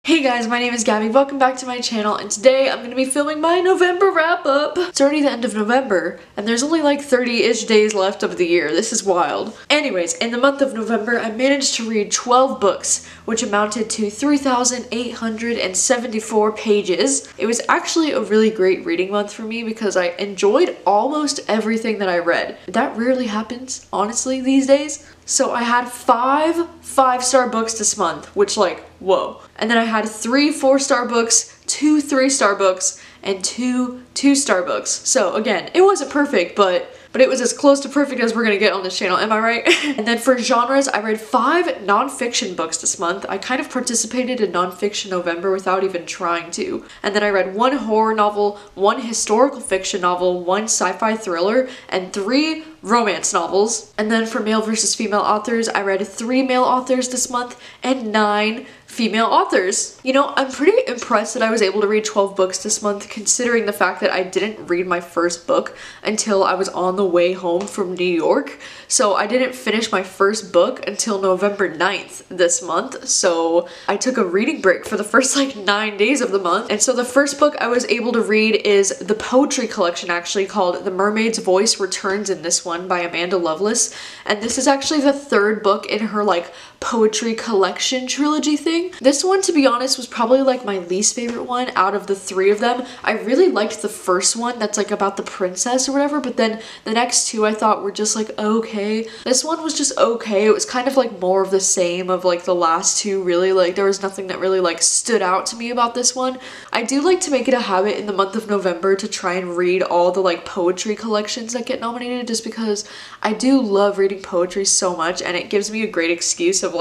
Hey guys, my name is Gabby, welcome back to my channel, and today I'm going to be filming my November wrap-up. It's already the end of November, and there's only like 30-ish days left of the year. This is wild. Anyways, in the month of November, I managed to read 12 books, which amounted to 3,874 pages. It was actually a really great reading month for me because I enjoyed almost everything that I read. That rarely happens, honestly, these days. So I had 5 5-star books this month, which whoa. And then I had 3 4-star books, 2 3-star books, and 2 2-star books. So again, it wasn't perfect, but it was as close to perfect as we're gonna get on this channel, am I right? And then for genres, I read 5 nonfiction books this month. I kind of participated in Nonfiction November without even trying to. And then I read 1 horror novel, 1 historical fiction novel, 1 sci-fi thriller, and 3 romance novels. And then for male versus female authors, I read 3 male authors this month and 9 female authors. You know, I'm pretty impressed that I was able to read 12 books this month, considering the fact that I didn't read my first book until I was on the way home from New York. So I didn't finish my first book until November 9th this month. So I took a reading break for the first 9 days of the month. And so the first book I was able to read is the poetry collection, actually, called The Mermaid's Voice Returns in This One by Amanda Lovelace. And this is actually the 3rd book in her poetry collection trilogy thing. This one, to be honest, was probably my least favorite one out of the 3 of them. I really liked the first one that's about the princess or whatever, but then the next 2 I thought were just okay. This one was just okay. It was kind of more of the same of the last 2, really. There was nothing that really stood out to me about this one. I do like to make it a habit in the month of November to try and read all the poetry collections that get nominated, just because I do love reading poetry so much, and it gives me a great excuse of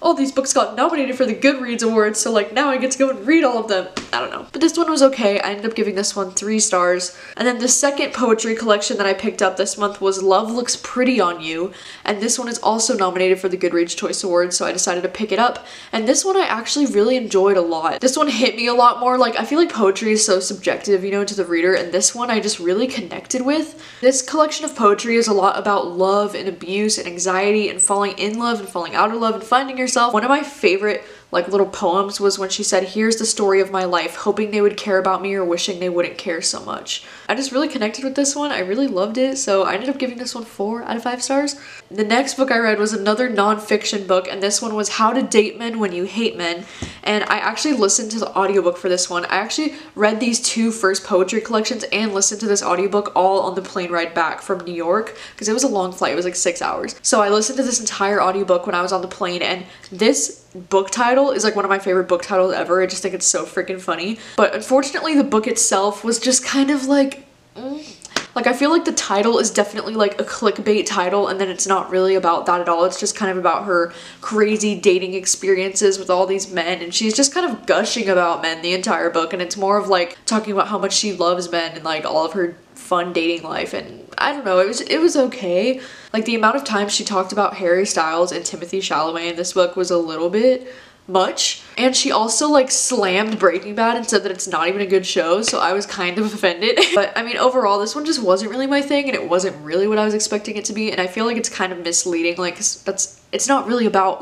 oh, these books got nominated for the Goodreads Awards, so now I get to go and read all of them. I don't know. But this one was okay. I ended up giving this one 3 stars. And then the second poetry collection that I picked up this month was Love Looks Pretty on You, and this one is also nominated for the Goodreads Choice Awards, so I decided to pick it up. And this one I actually really enjoyed a lot. This one hit me a lot more. I feel like poetry is so subjective, you know, to the reader, and this one I just really connected with. This collection of poetry is a lot about love and abuse and anxiety and falling in love and falling out of love and finding yourself. One of my favorite little poems was when she said, "Here's the story of my life, hoping they would care about me or wishing they wouldn't care so much." I just really connected with this one. I really loved it, so I ended up giving this one 4 out of 5 stars. The next book I read was another nonfiction book, and this one was How to Date Men When You Hate Men. And I actually listened to the audiobook for this one. I actually read these 2 first poetry collections and listened to this audiobook all on the plane ride back from New York, because it was a long flight. It was 6 hours. So I listened to this entire audiobook when I was on the plane, and this book title is one of my favorite book titles ever. I just think it's so freaking funny. But unfortunately, the book itself was just kind of I feel the title is definitely a clickbait title, and then it's not really about that at all. It's just kind of about her crazy dating experiences with all these men, and she's just kind of gushing about men the entire book, and it's more of talking about how much she loves men and all of her fun dating life. And I don't know, it was okay. The amount of times she talked about Harry Styles and Timothée Chalamet in this book was a little bit much. And she also slammed Breaking Bad and said that it's not even a good show, so I was kind of offended. But I mean, overall, this one just wasn't really my thing, and it wasn't really what I was expecting it to be, and I feel it's kind of misleading. It's not really about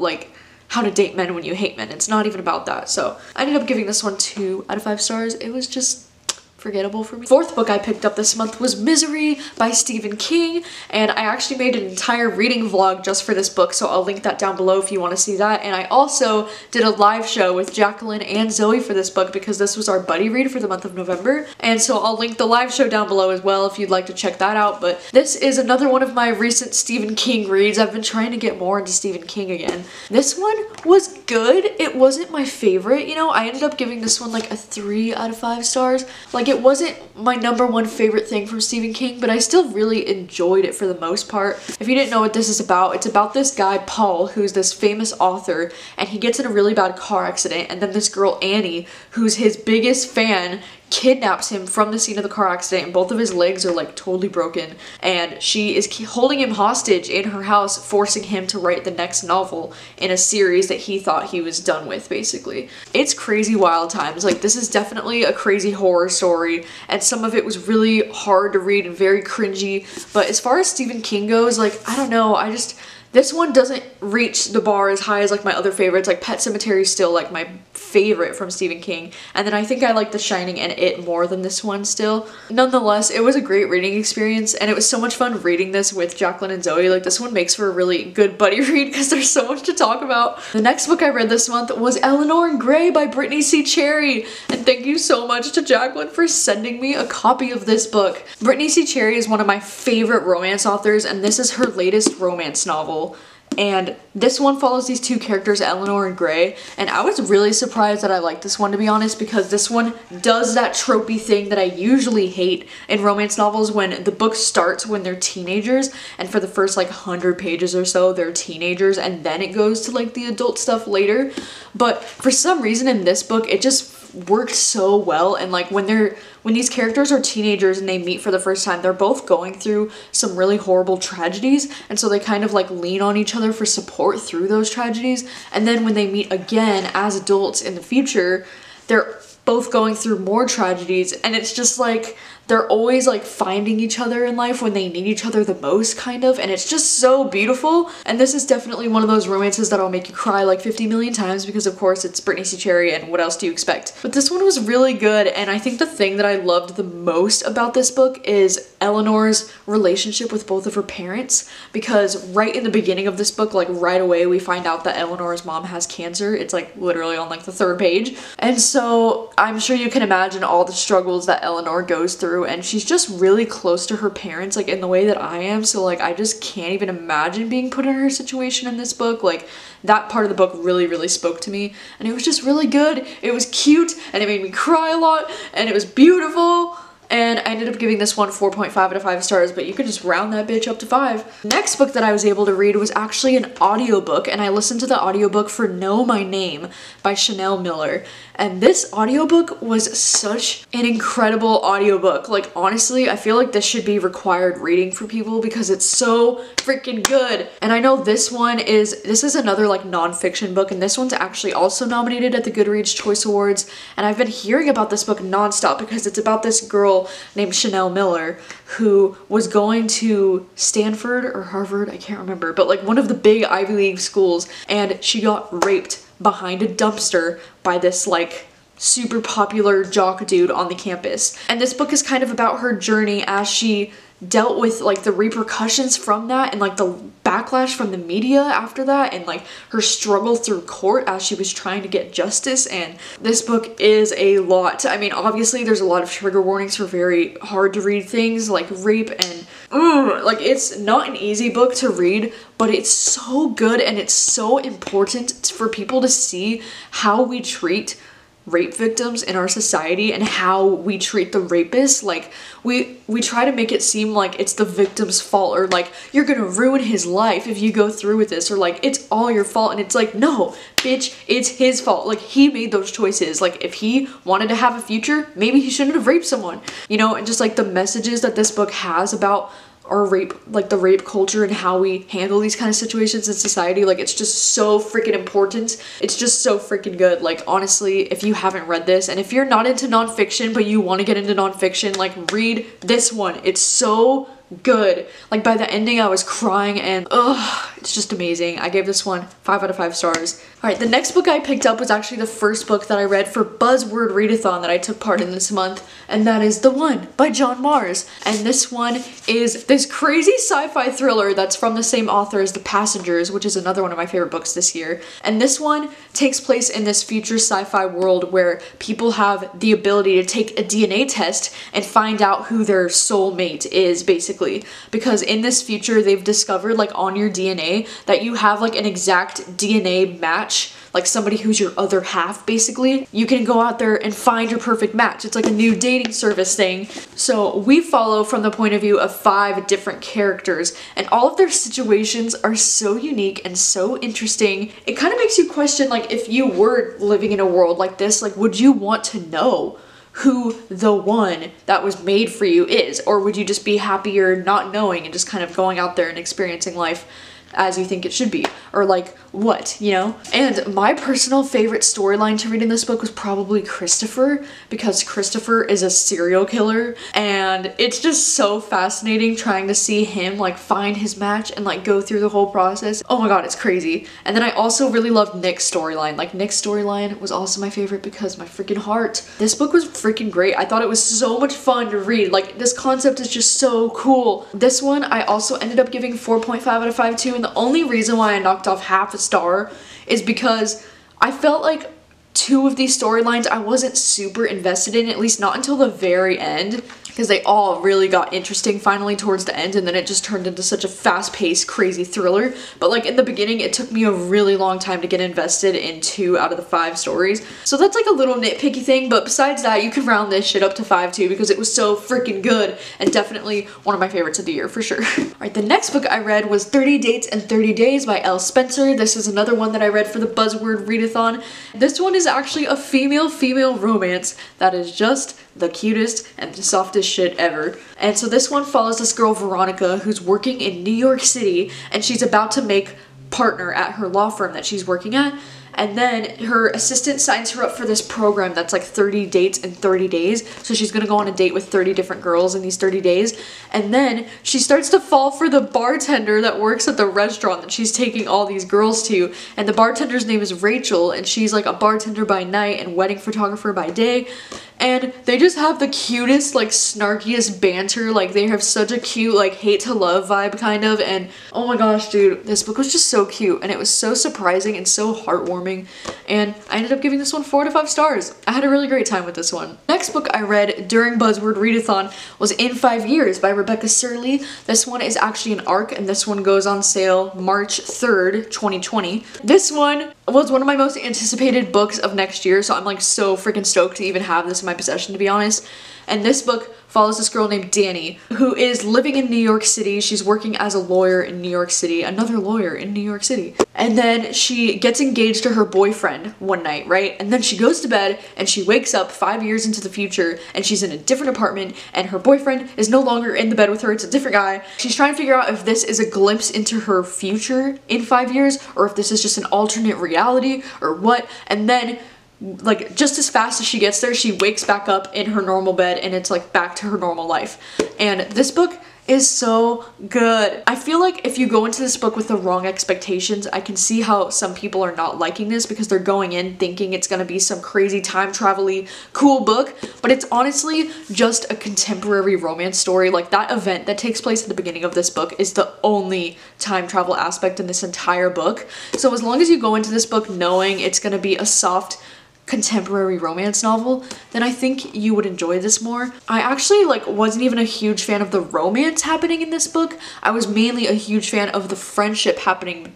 how to date men when you hate men. It's not even about that. So I ended up giving this one 2 out of 5 stars. It was just forgettable for me. 4th book I picked up this month was Misery by Stephen King, and I actually made an entire reading vlog just for this book, so I'll link that down below if you want to see that. And I also did a live show with Jacqueline and Zoe for this book, because this was our buddy read for the month of November, and so I'll link the live show down below as well if you'd like to check that out. But this is another one of my recent Stephen King reads. I've been trying to get more into Stephen King again. This one was good. It wasn't my favorite, you know. I ended up giving this one a 3 out of 5 stars. It wasn't my #1 favorite thing from Stephen King, but I still really enjoyed it for the most part. If you didn't know what this is about, it's about this guy, Paul, who's this famous author, and he gets in a really bad car accident, and then this girl, Annie, who's his biggest fan, kidnaps him from the scene of the car accident, and both of his legs are totally broken, and she is holding him hostage in her house, forcing him to write the next novel in a series that he thought he was done with, basically. It's crazy wild times. This is definitely a crazy horror story, and some of it was really hard to read and very cringy. But as far as Stephen King goes, I don't know, This one doesn't reach the bar as high as like my other favorites. Like Pet Sematary is still like my favorite from Stephen King. And then I think I like The Shining and It more than this one still. Nonetheless, it was a great reading experience and it was so much fun reading this with Jacqueline and Zoe. Like this one makes for a really good buddy read because there's so much to talk about. The next book I read this month was Eleanor Gray by Brittany C. Cherry. And thank you so much to Jacqueline for sending me a copy of this book. Brittany C. Cherry is one of my favorite romance authors and this is her latest romance novel. And this one follows these two characters, Eleanor and Gray, and I was really surprised that I liked this one, to be honest, because this one does that tropey thing that I usually hate in romance novels when the book starts when they're teenagers, and for the first like 100 pages or so they're teenagers, and then it goes to like the adult stuff later. But for some reason in this book it just worked so well, and like when these characters are teenagers and they meet for the first time, they're both going through some really horrible tragedies, and so they kind of like lean on each other for support through those tragedies. And then when they meet again as adults in the future, they're both going through more tragedies, and it's just like they're always like finding each other in life when they need each other the most, kind of, and it's just so beautiful. And this is definitely one of those romances that'll make you cry like 50 million times because of course it's Brittany C. Cherry and what else do you expect? But this one was really good, and I think the thing that I loved the most about this book is Eleanor's relationship with both of her parents, because right in the beginning of this book, like right away, we find out that Eleanor's mom has cancer. It's like literally on like the 3rd page, and so I'm sure you can imagine all the struggles that Eleanor goes through, and she's just really close to her parents like in the way that I am, so like I just can't even imagine being put in her situation in this book. Like that part of the book really spoke to me, and it was just really good. It was cute and it made me cry a lot and it was beautiful. And I ended up giving this one 4.5 out of 5 stars, but you could just round that bitch up to 5. Next book that I was able to read was actually an audiobook, and I listened to the audiobook for Know My Name by Chanel Miller. And this audiobook was such an incredible audiobook. Like honestly, I feel like this should be required reading for people because it's so freaking good. And I know this is another like nonfiction book, and this one's actually also nominated at the Goodreads Choice Awards. And I've been hearing about this book nonstop because it's about this girl named Chanel Miller who was going to Stanford or Harvard, I can't remember, but like one of the big Ivy League schools, and she got raped behind a dumpster by this like super popular jock dude on the campus. And this book is kind of about her journey as she dealt with like the repercussions from that and like the backlash from the media after that, and like her struggle through court as she was trying to get justice. And this book is a lot. I mean, obviously there's a lot of trigger warnings for very hard to read things like rape, and like it's not an easy book to read, but it's so good, and it's so important for people to see how we treat rape victims in our society and how we treat the rapists. Like we try to make it seem like it's the victim's fault, or like you're gonna ruin his life if you go through with this, or like it's all your fault. And it's like, no bitch, it's his fault. Like he made those choices. Like if he wanted to have a future, maybe he shouldn't have raped someone, you know. And just like the messages that this book has about our rape, like the rape culture and how we handle these kind of situations in society, like it's just so freaking important. It's just so freaking good. Like honestly, if you haven't read this, and if you're not into nonfiction but you want to get into nonfiction, like read this one. It's so good. Like by the ending I was crying, and it's just amazing. I gave this one 5 out of 5 stars. Alright, the next book I picked up was actually the first book that I read for Buzzword Readathon that I took part in this month, and that is The One by John Mars. And this one is this crazy sci-fi thriller that's from the same author as The Passengers, which is another one of my favorite books this year. And this one takes place in this future sci-fi world where people have the ability to take a DNA test and find out who their soulmate is, basically. Because in this future they've discovered like on your DNA that you have like an exact DNA match, like somebody who's your other half, basically. You can go out there and find your perfect match. It's like a new dating service thing. So we follow from the point of view of 5 different characters, and all of their situations are so unique and so interesting. It kind of makes you question, like, if you were living in a world like this, like, would you want to know who the one that was made for you is? Or would you just be happier not knowing and just kind of going out there and experiencing life? as you think it should be, or like what, you know? And my personal favorite storyline to read in this book was probably Christopher, because Christopher is a serial killer, and it's just so fascinating trying to see him like find his match and like go through the whole process. Oh my god, it's crazy. And then I also really loved Nick's storyline. Like Nick's storyline was also my favorite because my freaking heart. This book was freaking great. I thought it was so much fun to read. Like this concept is just so cool. This one I also ended up giving 4.5 out of 5 too, and the only reason why I knocked off half a star is because I felt like 2 of these storylines I wasn't super invested in, at least not until the very end, because they all really got interesting finally towards the end, and then it just turned into such a fast-paced, crazy thriller. But like in the beginning, it took me a really long time to get invested in 2 out of the 5 stories. So that's like a little nitpicky thing, but besides that, you can round this shit up to 5 too, because it was so freaking good, and definitely one of my favorites of the year for sure. Alright, the next book I read was 30 Dates and 30 Days by Elle Spencer. This is another one that I read for the Buzzword Readathon. This one is actually a female-female romance that is just the cutest and the softest shit ever. And so this one follows this girl Veronica who's working in New York City, and she's about to make partner at her law firm that she's working at. And then her assistant signs her up for this program that's like 30 dates in 30 days. So she's gonna go on a date with 30 different girls in these 30 days. And then she starts to fall for the bartender that works at the restaurant that she's taking all these girls to. And the bartender's name is Rachel, and she's like a bartender by night and wedding photographer by day. And they just have the cutest, like snarkiest banter. Like they have such a cute, like hate to love vibe kind of. And oh my gosh, dude, this book was just so cute, and it was so surprising and so heartwarming. And I ended up giving this one 4 out of 5 stars. I had a really great time with this one. Next book I read during Buzzword Readathon was In 5 Years by Rebecca Surley. This one is actually an arc, and this one goes on sale March 3rd, 2020. This one was one of my most anticipated books of next year, so I'm like so freaking stoked to even have this in my possession, to be honest. And this book follows this girl named Danny, who is living in New York City. She's working as a lawyer in New York City, another lawyer in New York City. And then she gets engaged to her boyfriend one night, right? And then she goes to bed and she wakes up 5 years into the future, and she's in a different apartment, and her boyfriend is no longer in the bed with her. It's a different guy. She's trying to figure out if this is a glimpse into her future in 5 years, or if this is just an alternate reality or what. And then like just as fast as she gets there, she wakes back up in her normal bed, and it's like back to her normal life. And this book is so good. I feel like if you go into this book with the wrong expectations, I can see how some people are not liking this because they're going in thinking it's gonna be some crazy time travel-y cool book, but it's honestly just a contemporary romance story. Like that event that takes place at the beginning of this book is the only time travel aspect in this entire book. So as long as you go into this book knowing it's gonna be a soft contemporary romance novel, then I think you would enjoy this more. I actually like wasn't even a huge fan of the romance happening in this book. I was mainly a huge fan of the friendship happening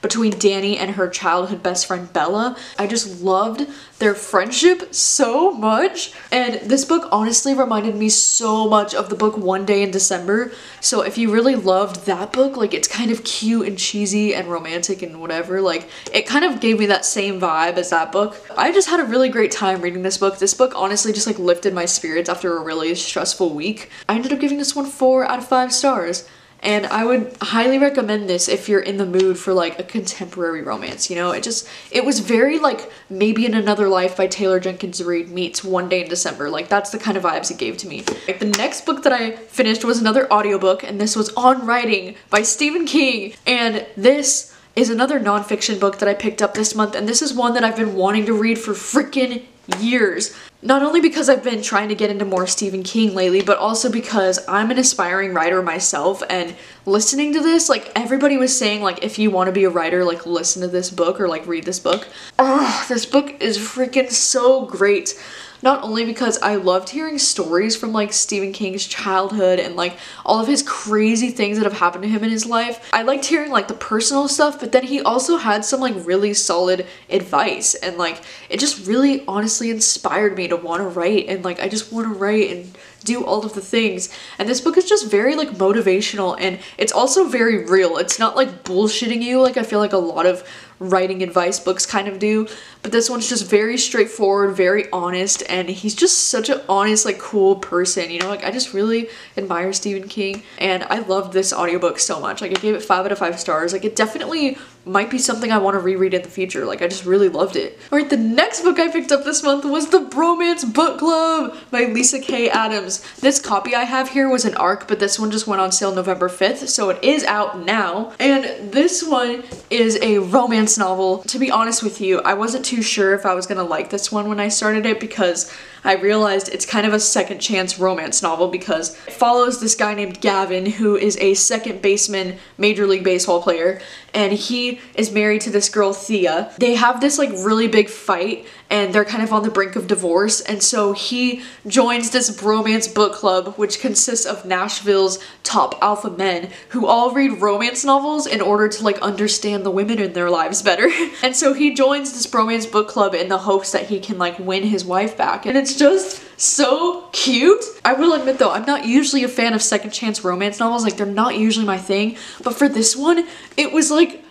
between Danny and her childhood best friend Bella. I just loved their friendship so much, and this book honestly reminded me so much of the book One Day in December. So if you really loved that book, like it's kind of cute and cheesy and romantic and whatever, like it kind of gave me that same vibe as that book. I just had a really great time reading this book. This book honestly just like lifted my spirits after a really stressful week. I ended up giving this one 4 out of 5 stars. And I would highly recommend this if you're in the mood for like a contemporary romance, you know? It was very like Maybe in Another Life by Taylor Jenkins Reid meets One Day in December. Like that's the kind of vibes it gave to me. Like, the next book that I finished was another audiobook, and this was On Writing by Stephen King. And this is another nonfiction book that I picked up this month, and this is one that I've been wanting to read for freaking years. Not only because I've been trying to get into more Stephen King lately, but also because I'm an aspiring writer myself, and listening to this, like everybody was saying like if you want to be a writer, like listen to this book or like read this book. Oh, this book is freaking so great. Not only because I loved hearing stories from like Stephen King's childhood and like all of his crazy things that have happened to him in his life. I liked hearing like the personal stuff, but then he also had some like really solid advice, and like it just really honestly inspired me to want to write, and like I just want to write and do all of the things. And this book is just very like motivational, and it's also very real. It's not like bullshitting you like I feel like a lot of writing advice books kind of do. But this one's just very straightforward, very honest, and he's just such an honest, like, cool person, you know? Like, I just really admire Stephen King, and I loved this audiobook so much. Like, I gave it 5 out of 5 stars. Like, it definitely might be something I want to reread in the future. Like, I just really loved it. Alright, the next book I picked up this month was the Bromance Book Club by Lisa K. Adams. This copy I have here was an ARC, but this one just went on sale November 5th, so it is out now. And this one is a romance novel. To be honest with you, I wasn't too sure if I was gonna like this one when I started it, because I realized it's kind of a second chance romance novel because it follows this guy named Gavin, who is a second baseman Major League Baseball player, and he is married to this girl Thea. They have this like really big fight and they're kind of on the brink of divorce, and so he joins this bromance book club which consists of Nashville's top alpha men who all read romance novels in order to like understand the women in their lives better. And so he joins this bromance book club in the hopes that he can like win his wife back, and it's just so cute. I will admit though, I'm not usually a fan of second chance romance novels. Like, they're not usually my thing, but for this one it was like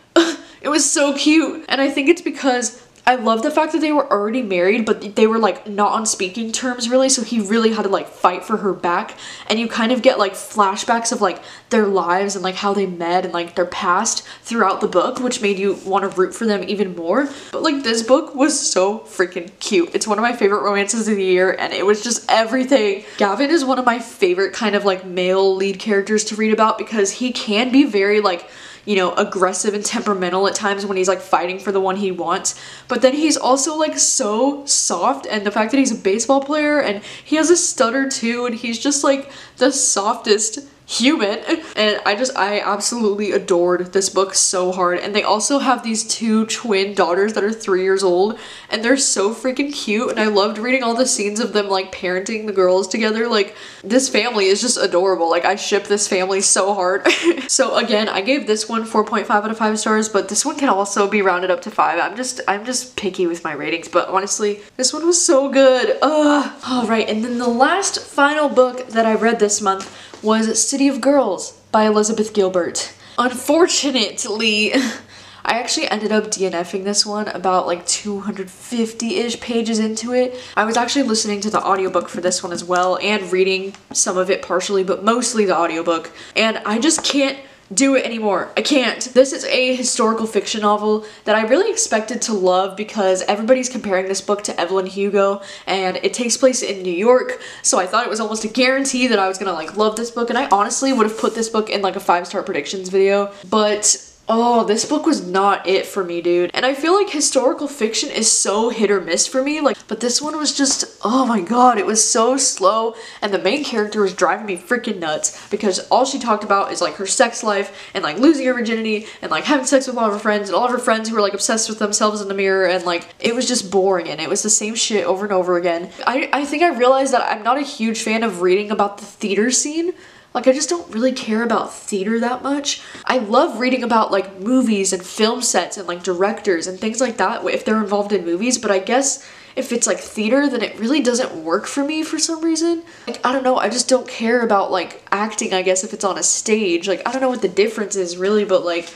it was so cute. And I think it's because I love the fact that they were already married, but they were like not on speaking terms really, so he really had to like fight for her back, and you kind of get like flashbacks of like their lives and like how they met and like their past throughout the book, which made you want to root for them even more. But like, this book was so freaking cute. It's one of my favorite romances of the year, and it was just everything. Gavin is one of my favorite kind of like male lead characters to read about because he can be very like, you know, aggressive and temperamental at times when he's like fighting for the one he wants, but then he's also like so soft, and the fact that he's a baseball player and he has a stutter too, and he's just like the softest human. And I absolutely adored this book so hard. And they also have these 2 twin daughters that are 3 years old, and they're so freaking cute, and I loved reading all the scenes of them like parenting the girls together. Like, this family is just adorable. Like, I ship this family so hard. So again, I gave this one 4.5 out of 5 stars, but this one can also be rounded up to 5. I'm just picky with my ratings, but honestly, this one was so good. Alright, and then the last final book that I read this month was City of Girls by Elizabeth Gilbert. Unfortunately, I actually ended up DNFing this one about like 250-ish pages into it. I was actually listening to the audiobook for this one as well and reading some of it partially, but mostly the audiobook, and I just can't do it anymore. I can't. This is a historical fiction novel that I really expected to love because everybody's comparing this book to Evelyn Hugo, and it takes place in New York, so I thought it was almost a guarantee that I was gonna like love this book, and I honestly would have put this book in like a 5-star predictions video, but oh, this book was not it for me, dude. And I feel like historical fiction is so hit or miss for me, like, but this one was just, oh my god, it was so slow, and the main character was driving me freaking nuts because all she talked about is like her sex life and like losing her virginity and like having sex with all of her friends and all of her friends who were like obsessed with themselves in the mirror, and like it was just boring and it was the same shit over and over again. I think I realized that I'm not a huge fan of reading about the theater scene. Like, I just don't really care about theater that much. I love reading about like movies and film sets and like directors and things like that if they're involved in movies, but I guess if it's like theater, then it really doesn't work for me for some reason. Like, I don't know, I just don't care about like acting, I guess, if it's on a stage. Like, I don't know what the difference is really, but like,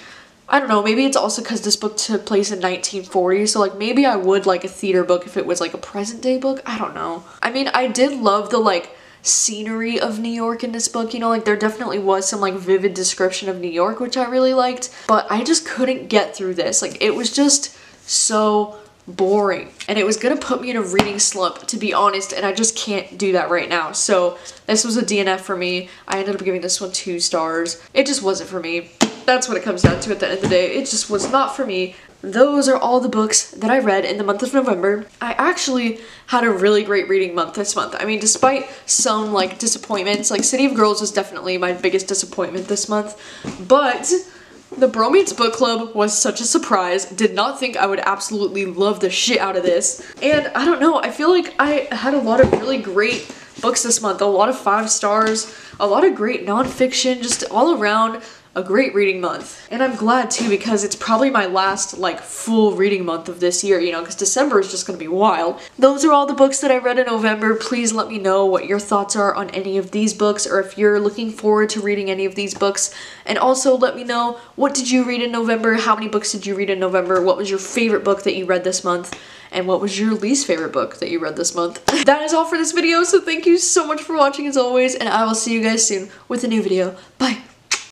I don't know, maybe it's also because this book took place in 1940, so like maybe I would like a theater book if it was like a present day book. I don't know. I mean, I did love the like scenery of New York in this book, you know, like there definitely was some like vivid description of New York, which I really liked, but I just couldn't get through this. Like, it was just so boring, and it was gonna put me in a reading slump, to be honest, and I just can't do that right now. So this was a DNF for me. I ended up giving this one 2 stars. It just wasn't for me. That's what it comes down to at the end of the day. It just was not for me. Those are all the books that I read in the month of November. I actually had a really great reading month this month. I mean, despite some like disappointments, like City of Girls was definitely my biggest disappointment this month, but the Bromance Book Club was such a surprise. Did not think I would absolutely love the shit out of this. And I don't know, I feel like I had a lot of really great books this month, a lot of 5 stars, a lot of great nonfiction, just all around a great reading month. And I'm glad too, because it's probably my last like full reading month of this year, you know, because December is just gonna be wild. Those are all the books that I read in November. Please let me know what your thoughts are on any of these books, or if you're looking forward to reading any of these books. And also let me know, what did you read in November? How many books did you read in November? What was your favorite book that you read this month? And what was your least favorite book that you read this month? That is all for this video, so thank you so much for watching as always, and I will see you guys soon with a new video. Bye!